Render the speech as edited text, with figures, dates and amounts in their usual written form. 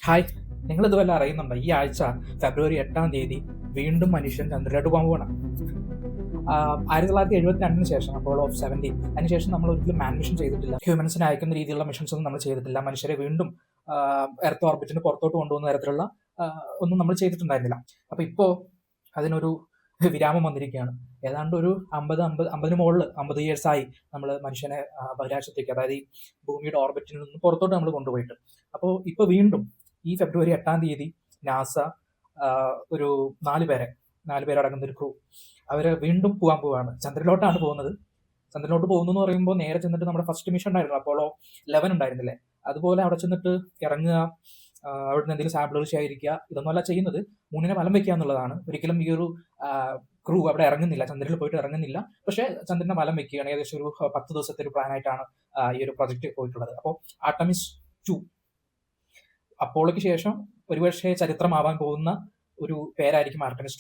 Hi, നിങ്ങളിത് വല്ല അറിയുന്നുണ്ടോ? ഈ ആഴ്ച ഫെബ്രുവരി 8 വീണ്ടും മനുഷ്യൻ ചന്ദ്രനിലോട്ട് പോകാൻ പോവാണ്. 1972 ശേഷം അപ്പോളോ 17 അതിനുശേഷം നമ്മൾ ഒരിക്കലും മാൻ മിഷൻ ചെയ്തിട്ടില്ല. ഹ്യൂമൻസിനെ അയക്കുന്ന രീതിയിലുള്ള മിഷൻസ് ഒന്നും നമ്മൾ ചെയ്തിട്ടില്ല. മനുഷ്യരെ വീണ്ടും എർത്ത് ഓർബിറ്റിന് പുറത്തോട്ട് കൊണ്ടുപോകുന്ന തരത്തിലുള്ള ഒന്നും നമ്മൾ ചെയ്തിട്ടുണ്ടായിരുന്നില്ല. അപ്പോൾ ഇപ്പോൾ അതിനൊരു വിരാമം വന്നിരിക്കുകയാണ്. ഏതാണ്ട് ഒരു 50 മുകളിൽ 50 ഇയേഴ്സായി നമ്മൾ മനുഷ്യനെ ബഹിരാകാശത്തേക്ക്, അതായത് ഈ ഭൂമിയുടെ ഓർബിറ്റിൽ നിന്ന് പുറത്തോട്ട് നമ്മൾ കൊണ്ടുപോയിട്ട്. അപ്പോൾ ഇപ്പോൾ വീണ്ടും ഈ ഫെബ്രുവരി 8 നാസ ഒരു 4 പേരടങ്ങുന്ന ഒരു ക്രൂ അവർ വീണ്ടും പോകാൻ പോവുകയാണ്. ചന്ദ്രനിലോട്ടാണ് പോകുന്നത്. ചന്ദ്രനിലോട്ട് പോകുന്നു എന്ന് പറയുമ്പോൾ നേരെ ചെന്നിട്ട് നമ്മുടെ ഫസ്റ്റ് മിഷൻ ഉണ്ടായിരുന്നു, അപ്പോളോ 11 ഉണ്ടായിരുന്നില്ലേ, അതുപോലെ അവിടെ ചെന്നിട്ട് ഇറങ്ങുക, അവിടുന്ന് എന്തെങ്കിലും സാമ്പിളുകൾ ശേഖരിക്കുക, ഇതൊന്നുമല്ല ചെയ്യുന്നത്. മൂന്നിനെ വലം വെക്കുക എന്നുള്ളതാണ്. ഒരിക്കലും ഈ ഒരു ക്രൂ അവിടെ ഇറങ്ങുന്നില്ല, ചന്ദ്രനിൽ പോയിട്ട് ഇറങ്ങുന്നില്ല. പക്ഷേ ചന്ദ്രനെ വലം വെക്കുകയാണ്. ഏകദേശം ഒരു 10 ദിവസത്തെ ഒരു പ്ലാനായിട്ടാണ് ഈ ഒരു പ്രൊജക്ട് പോയിട്ടുള്ളത്. അപ്പോൾ ആർട്ടമിസ് 2 അപ്പോളോയ്ക്ക് ശേഷം ഒരുപക്ഷെ ചരിത്രമാവാൻ പോകുന്ന ഒരു പേരായിരിക്കും ആർട്ടമിസ്